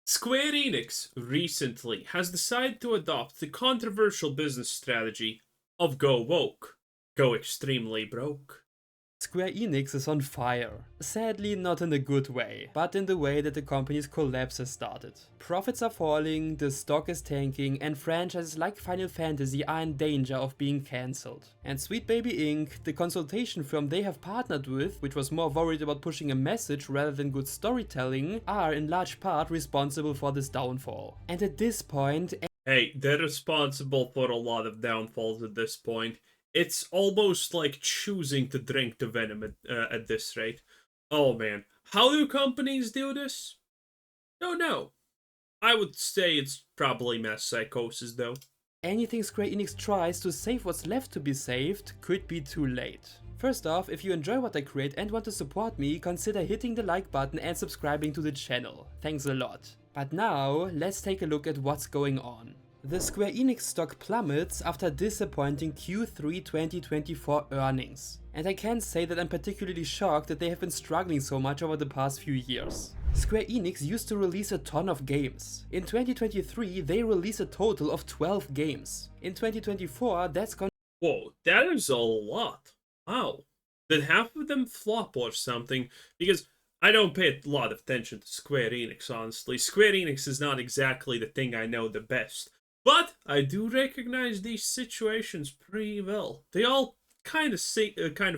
Square Enix recently has decided to adopt the controversial business strategy of go woke, go extremely broke. Square Enix is on fire. Sadly, not in a good way, but in the way that the company's collapse has started. Profits are falling, the stock is tanking, and franchises like Final Fantasy are in danger of being cancelled. And Sweet Baby Inc., the consultation firm they have partnered with, which was more worried about pushing a message rather than good storytelling, are in large part responsible for this downfall. And at this point, Hey, they're responsible for a lot of downfalls at this point. It's almost like choosing to drink the venom at this rate. Oh man, how do companies do this? Don't know. I would say it's probably mass psychosis though. anything Square Enix tries to save what's left to be saved could be too late. First off, if you enjoy what I create and want to support me, consider hitting the like button and subscribing to the channel. Thanks a lot. But now, let's take a look at what's going on. The Square Enix stock plummets after disappointing Q3 2024 earnings. And I can't say that I'm particularly shocked that they have been struggling so much over the past few years. Square Enix used to release a ton of games. In 2023, they released a total of 12 games. In 2024, that's gone. Whoa, that is a lot. Wow. Did half of them flop or something? Because I don't pay a lot of attention to Square Enix, honestly. Square Enix is not exactly the thing I know the best. But I do recognize these situations pretty well. They all kind of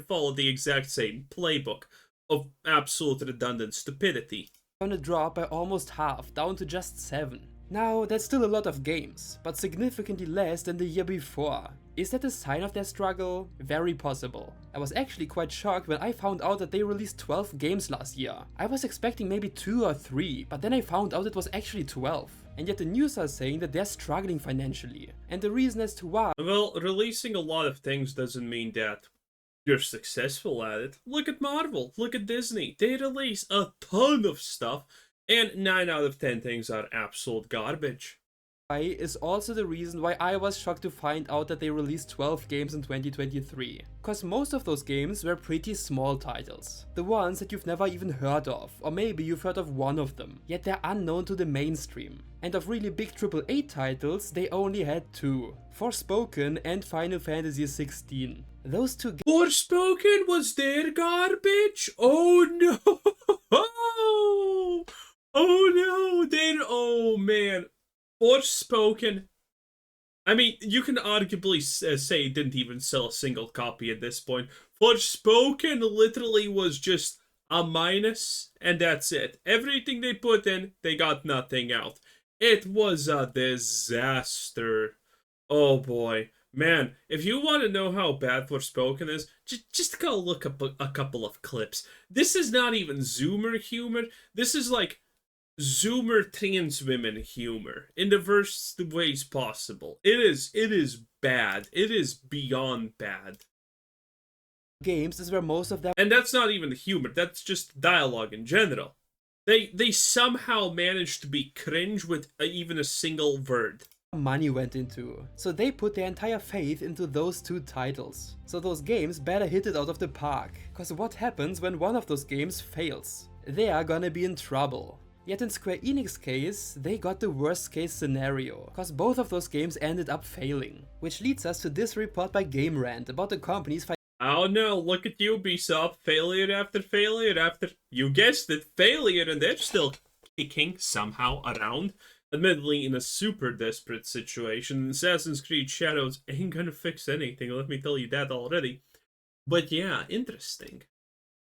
follow the exact same playbook of absolute redundant stupidity. Gonna drop by almost half, down to just 7. Now, that's still a lot of games, but significantly less than the year before. Is that a sign of their struggle? Very possible. I was actually quite shocked when I found out that they released 12 games last year. I was expecting maybe 2 or 3, but then I found out it was actually 12. And yet the news are saying that they're struggling financially. And the reason as to why. Well, releasing a lot of things doesn't mean that you're successful at it. Look at Marvel, look at Disney. They release a ton of stuff, and 9 out of 10 things are absolute garbage. Is also the reason why I was shocked to find out that they released 12 games in 2023. Cause most of those games were pretty small titles. The ones that you've never even heard of, or maybe you've heard of one of them, yet they're unknown to the mainstream. And of really big AAA titles, they only had 2. Forspoken and Final Fantasy 16. Those two games. Forspoken was their garbage? Oh no! Oh no! Oh man. Forspoken. I mean, you can arguably say it didn't even sell a single copy at this point. Forspoken literally was just a minus, and that's it. Everything they put in, they got nothing out. It was a disaster. Oh boy. Man, if you want to know how bad Forspoken is, just go look up a couple of clips. This is not even Zoomer humor. This is like Zoomer trans women humor in the worst ways possible. It is bad. It is beyond bad. Games is where most of them. And that's not even the humor. That's just dialogue in general. They somehow managed to be cringe with even a single word. Money went into. So they put their entire faith into those 2 titles. So those games better hit it out of the park. Cause what happens when one of those games fails? They are gonna be in trouble. Yet in Square Enix case, they got the worst case scenario, cause both of those games ended up failing. Which leads us to this report by Game Rant about the company's. Oh no, look at Ubisoft, failure after failure after, you guessed it, failure, and they're still kicking somehow around. Admittedly, in a super desperate situation, Assassin's Creed Shadows ain't gonna fix anything, let me tell you that already. But yeah, interesting.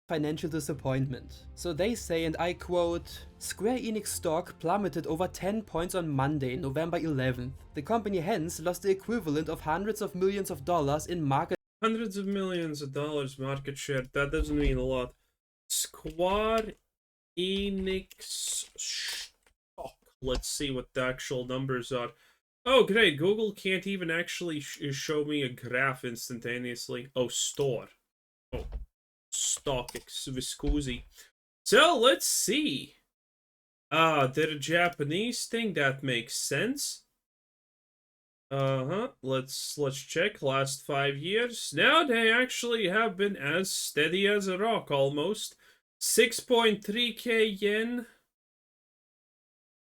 Financial disappointment. So they say, and I quote, Square Enix stock plummeted over 10 points on Monday, November 11th. The company hence lost the equivalent of hundreds of millions of dollars in market. Hundreds of millions of dollars market share, that doesn't mean a lot. Square Enix stock. Let's see what the actual numbers are. Oh great, Google can't even actually show me a graph instantaneously. Oh, store. Oh. Stock viscosity. So let's see. They're a Japanese thing, that makes sense. Let's check last 5 years. Now they actually have been as steady as a rock almost. 6.3k yen.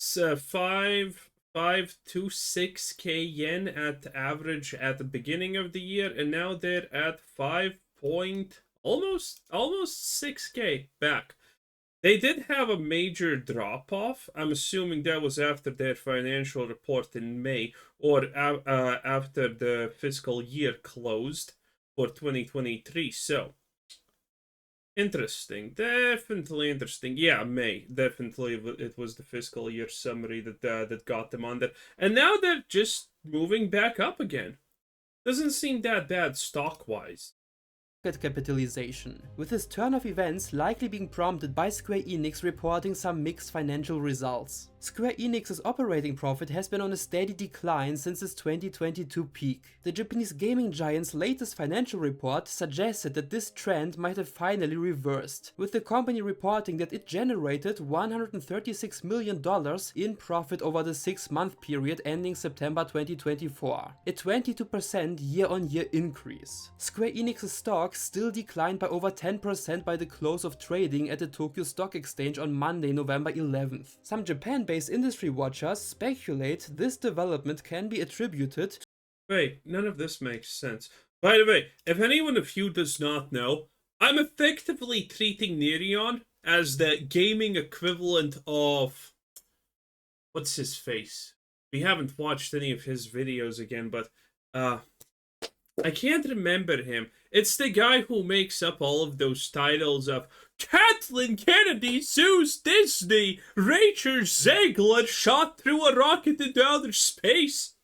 So 5.526k yen at average at the beginning of the year, and now they're at 5 point almost 6k back. They did have a major drop off. I'm assuming that was after their financial report in May, or after the fiscal year closed for 2023. So interesting, definitely interesting. Yeah, May, definitely. It was the fiscal year summary that got them on there, and now they're just moving back up again. Doesn't seem that bad stock wise. Capitalization, with this turn of events likely being prompted by Square Enix reporting some mixed financial results. Square Enix's operating profit has been on a steady decline since its 2022 peak. The Japanese gaming giant's latest financial report suggested that this trend might have finally reversed, with the company reporting that it generated $136 million in profit over the 6-month period ending September 2024, a 22% year-on-year increase. Square Enix's stock still declined by over 10% by the close of trading at the Tokyo Stock Exchange on Monday, November 11th. Some Japan-based industry watchers speculate this development can be attributed to— Wait, none of this makes sense. By the way, if anyone of you does not know, I'm effectively treating Nerion as the gaming equivalent of... what's his face? We haven't watched any of his videos again, but I can't remember him. It's the guy who makes up all of those titles of Kathleen Kennedy sues Disney, Rachel Zegler shot through a rocket into outer space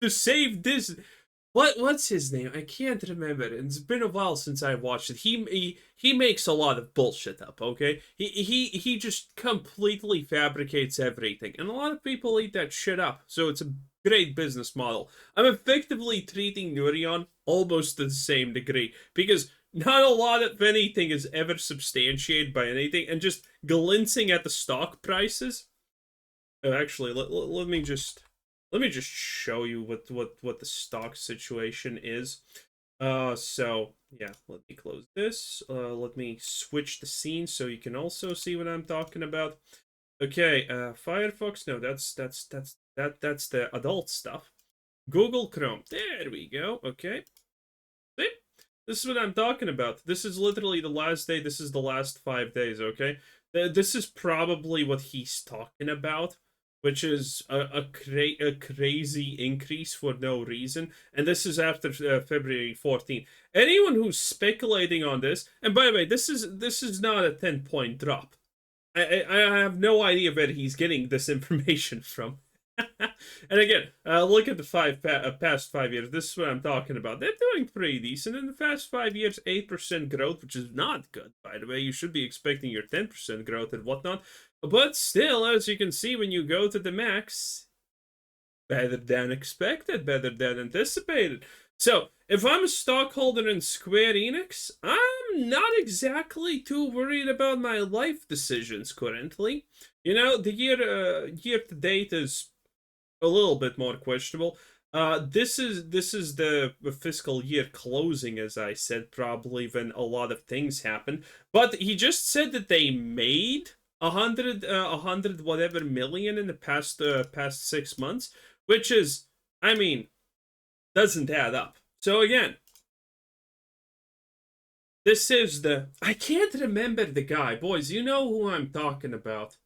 to save Disney. What's his name? I can't remember. It's been a while since I watched it. He makes a lot of bullshit up, okay? He just completely fabricates everything. And a lot of people eat that shit up. So it's a great business model. I'm effectively treating Nurion almost to the same degree, because not a lot of anything is ever substantiated by anything, and just glancing at the stock prices. Oh, actually, let me just show you what the stock situation is. So yeah, let me close this. Let me switch the scene so you can also see what I'm talking about. Okay, Firefox. No, that's the adult stuff. Google Chrome. There we go. Okay. See? This is what I'm talking about. This is literally the last day. This is the last 5 days, okay? This is probably what he's talking about, which is a crazy increase for no reason. And this is after February 14th. Anyone who's speculating on this, and by the way, this is not a 10-point drop. I have no idea where he's getting this information from. And again, look at the past 5 years. This is what I'm talking about. They're doing pretty decent. In the past 5 years, 8% growth, which is not good, by the way. You should be expecting your 10% growth and whatnot. But still, as you can see, when you go to the max, better than expected, better than anticipated. So, if I'm a stockholder in Square Enix, I'm not exactly too worried about my life decisions currently. You know, the year to date is a little bit more questionable. This is the fiscal year closing, as I said, probably when a lot of things happen. But he just said that they made a hundred whatever million in the past 6 months, which is, I mean, doesn't add up. So again, this is the... I can't remember the guy, boys. You know who I'm talking about.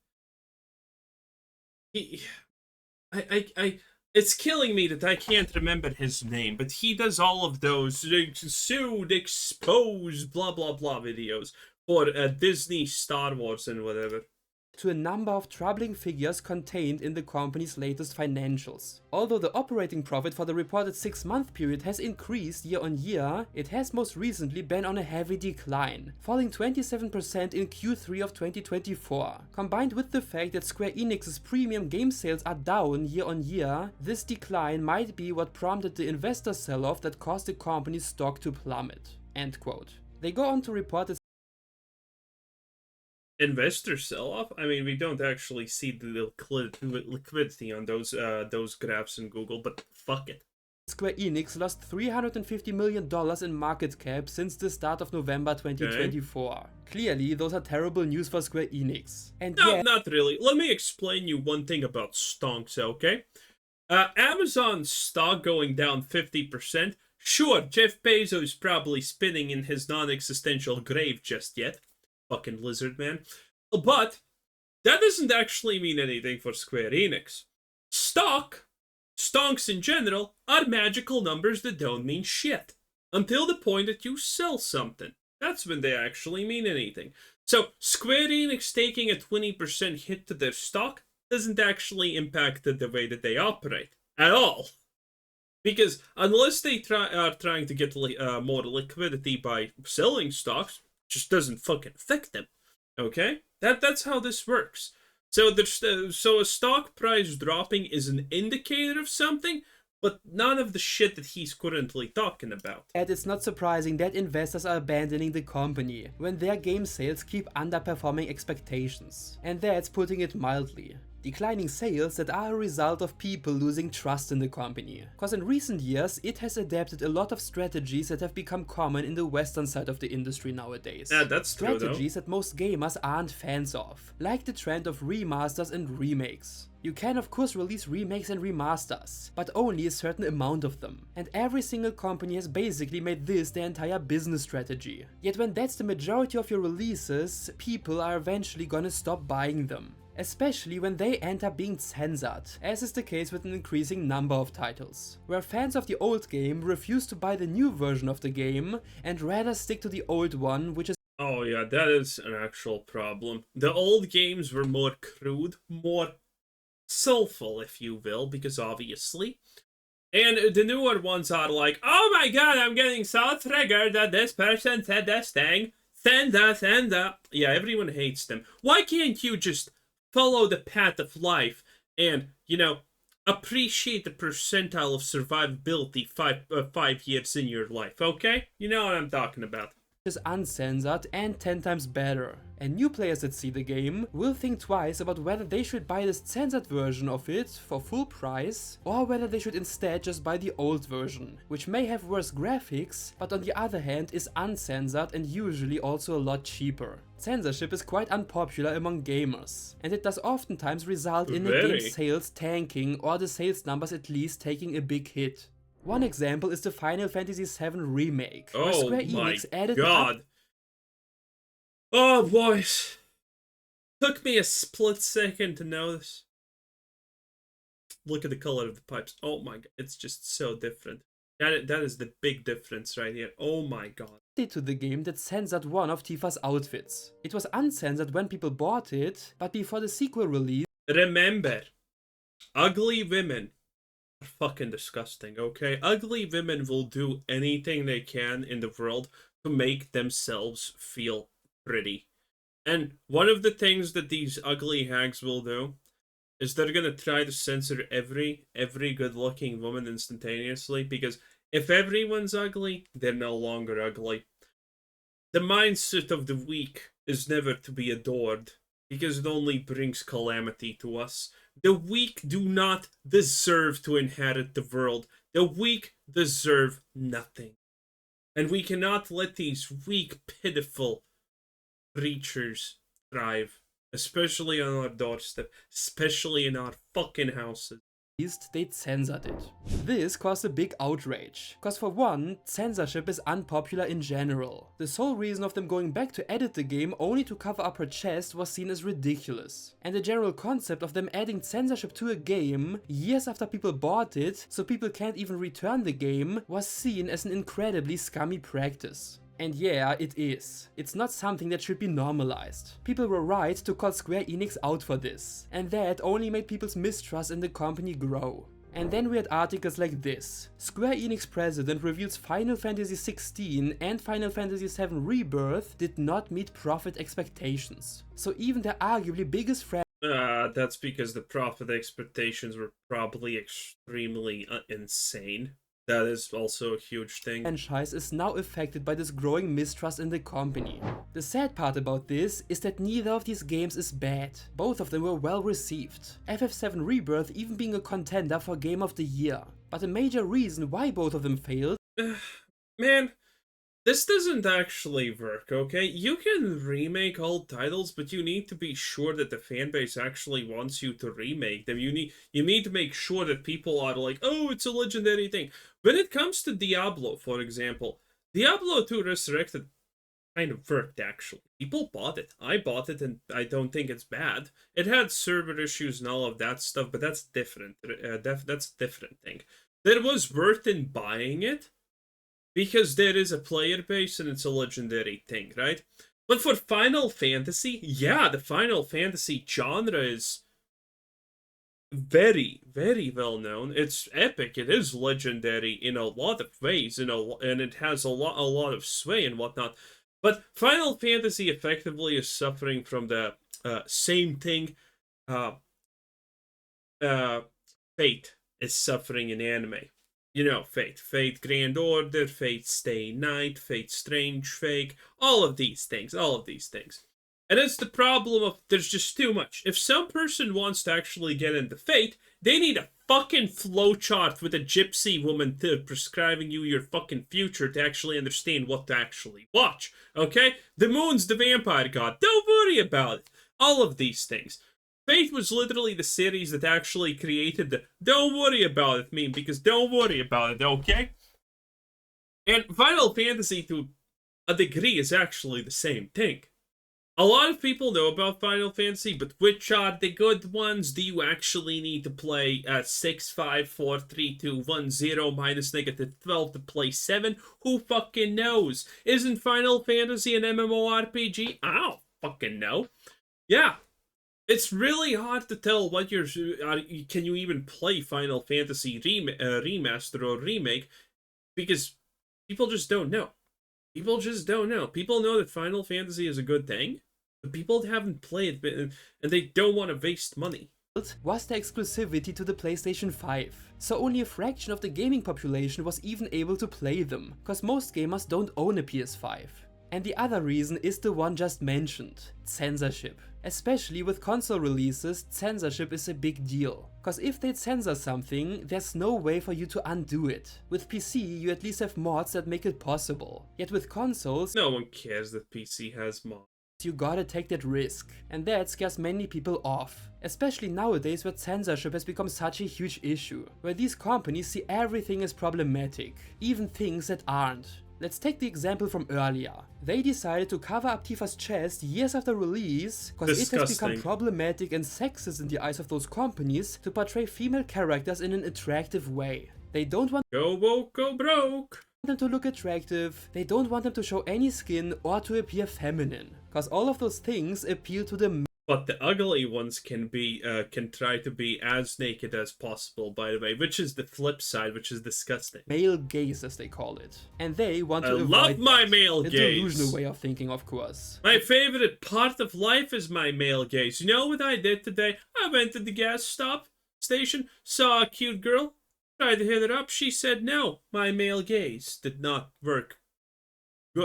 It's killing me that I can't remember his name, but he does all of those sued, exposed, blah blah blah videos for Disney, Star Wars, and whatever. To a number of troubling figures contained in the company's latest financials. Although the operating profit for the reported 6-month period has increased year on year, it has most recently been on a heavy decline, falling 27% in Q3 of 2024. Combined with the fact that Square Enix's premium game sales are down year on year, this decline might be what prompted the investor sell-off that caused the company's stock to plummet. End quote. They go on to report that investor sell-off? I mean, we don't actually see the liquidity on those graphs in Google, but fuck it. Square Enix lost $350 million in market cap since the start of November 2024. Okay. Clearly, those are terrible news for Square Enix. And no, yeah, not really. Let me explain you one thing about stonks, okay? Amazon stock going down 50%. Sure, Jeff Bezos probably spinning in his non-existential grave just yet. Fucking lizard man. But that doesn't actually mean anything for Square Enix. Stonks in general, are magical numbers that don't mean shit. Until the point that you sell something. That's when they actually mean anything. So, Square Enix taking a 20% hit to their stock doesn't actually impact the way that they operate. At all. Because unless they are trying to get more liquidity by selling stocks, just doesn't fucking affect them. Okay? That's how this works. So a stock price dropping is an indicator of something, but none of the shit that he's currently talking about. And it's not surprising that investors are abandoning the company when their game sales keep underperforming expectations. And that's putting it mildly. Declining sales that are a result of people losing trust in the company. Cause in recent years, it has adapted a lot of strategies that have become common in the western side of the industry nowadays. Yeah, that's true, strategies that most gamers aren't fans of, like the trend of remasters and remakes. You can of course release remakes and remasters, but only a certain amount of them. And every single company has basically made this their entire business strategy. Yet when that's the majority of your releases, people are eventually gonna stop buying them. Especially when they end up being censored, as is the case with an increasing number of titles, where fans of the old game refuse to buy the new version of the game and rather stick to the old one, which is oh yeah, that is an actual problem. The old games were more crude, more soulful, if you will, because obviously. And the newer ones are like, oh my god, I'm getting so triggered that this person said this thing. Senda. Yeah, everyone hates them. Why can't you just follow the path of life and, appreciate the percentile of survivability 5 years in your life, okay? You know what I'm talking about. Is uncensored and 10 times better. And new players that see the game will think twice about whether they should buy this censored version of it for full price, or whether they should instead just buy the old version, which may have worse graphics, but on the other hand is uncensored and usually also a lot cheaper. Censorship is quite unpopular among gamers, and it does oftentimes result in the game's sales tanking or the sales numbers at least taking a big hit. One example is the Final Fantasy VII Remake, where Square Enix added God. Oh, boys. Took me a split second to notice. Look at the color of the pipes. Oh my god, it's just so different. That is the big difference right here. Oh my god. To the game that censored one of Tifa's outfits. It was uncensored when people bought it, but before the sequel release... Remember, ugly women are fucking disgusting, okay? Ugly women will do anything they can in the world to make themselves feel pretty. And one of the things that these ugly hags will do is they're gonna try to censor every good-looking woman instantaneously, because if everyone's ugly, they're no longer ugly. The mindset of the weak is never to be adored, because it only brings calamity to us. The weak do not deserve to inherit the world. The weak deserve nothing. And we cannot let these weak, pitiful creatures thrive. Especially on our doorstep. Especially in our fucking houses. They censored it. This caused a big outrage, cause for one, censorship is unpopular in general. The sole reason of them going back to edit the game only to cover up her chest was seen as ridiculous. And the general concept of them adding censorship to a game years after people bought it, so people can't even return the game, was seen as an incredibly scummy practice. And yeah, it is. It's not something that should be normalized. People were right to call Square Enix out for this, and that only made people's mistrust in the company grow. And then we had articles like this. Square Enix president reveals Final Fantasy XVI and Final Fantasy VII Rebirth did not meet profit expectations. So even their arguably biggest that's because the profit expectations were probably extremely insane. That is also a huge thing. Franchise is now affected by this growing mistrust in the company. The sad part about this is that neither of these games is bad. Both of them were well received. FF7 Rebirth even being a contender for Game of the Year. But a major reason why both of them failed... Man, this doesn't actually work, okay? You can remake old titles, but you need to be sure that the fanbase actually wants you to remake them. You need to make sure that people are like, oh, it's a legendary thing. When it comes to Diablo, for example, Diablo 2 Resurrected kind of worked, actually. People bought it. I bought it, and I don't think it's bad. It had server issues and all of that stuff, but that's different. That's a different thing. That it was worth in buying it, because there is a player base and it's a legendary thing, right? But for Final Fantasy, yeah, the Final Fantasy genre is very, very well known. It's epic. It is legendary in a lot of ways, and it has a lot of sway and whatnot. But Final Fantasy effectively is suffering from the same thing. Fate is suffering in anime. You know, Fate Grand Order, Fate Stay Night, Fate Strange Fate, all of these things. And it's the problem of there's just too much. If some person wants to actually get into Fate, they need a fucking flowchart with a gypsy woman prescribing you your fucking future to actually understand what to actually watch, okay? The moon's the vampire god. Don't worry about it. All of these things. Fate was literally the series that actually created the don't worry about it meme, because don't worry about it, okay? And Final Fantasy, to a degree, is actually the same thing. A lot of people know about Final Fantasy, but which are the good ones? Do you actually need to play 6, 5, 4, 3, 2, 1, 0, minus -12 to play 7? Who fucking knows? Isn't Final Fantasy an MMORPG? I don't fucking know. Yeah. It's really hard to tell what can you even play Final Fantasy remaster or remake, because people just don't know. People just don't know. People know that Final Fantasy is a good thing, but people haven't played it, and they don't want to waste money. Was the exclusivity to the PlayStation 5, so only a fraction of the gaming population was even able to play them, cause most gamers don't own a PS5. And the other reason is the one just mentioned, censorship. Especially with console releases, censorship is a big deal. Cause if they censor something, there's no way for you to undo it. With PC, you at least have mods that make it possible. Yet with consoles, no one cares that PC has mods. You gotta take that risk, and that scares many people off. Especially nowadays where censorship has become such a huge issue, where these companies see everything as problematic, even things that aren't. Let's take the example from earlier. They decided to cover up Tifa's chest years after release, cause it has become problematic and sexist in the eyes of those companies to portray female characters in an attractive way. They don't want go woke, go broke. Them to look attractive, they don't want them to show any skin or to appear feminine, cause all of those things appeal to the but the ugly ones can try to be as naked as possible, by the way, which is the flip side, which is disgusting. Male gaze, as they call it. And they want to avoid love my that. male gaze. A delusional way of thinking, of course. My favorite part of life is my male gaze. You know what I did today? I went to the gas station, saw a cute girl, tried to hit her up. She said no. My male gaze did not work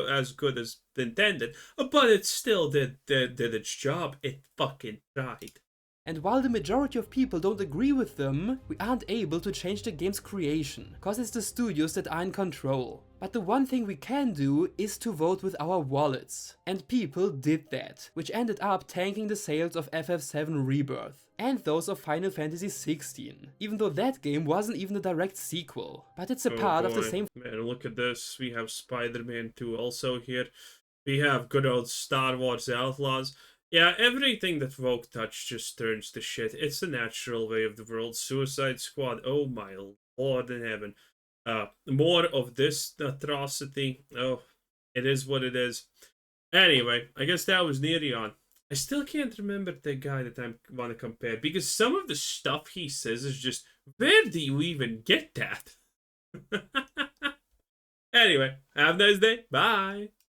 as good as intended, but it still did its job. It fucking tried. And while the majority of people don't agree with them, we aren't able to change the game's creation, cause it's the studios that are in control. But the one thing we can do is to vote with our wallets. And people did that, which ended up tanking the sales of FF7 Rebirth. And those of Final Fantasy 16, even though that game wasn't even a direct sequel. But it's a part of the same... Man, look at this. We have Spider-Man 2 also here. We have good old Star Wars Outlaws. Yeah, everything that Vogue touch just turns to shit. It's the natural way of the world. Suicide Squad, oh my lord in heaven. More of this atrocity. Oh, it is what it is. Anyway, I guess that was Nereon. I still can't remember the guy that I want to compare, because some of the stuff he says is just, where do you even get that? Anyway, have a nice day. Bye.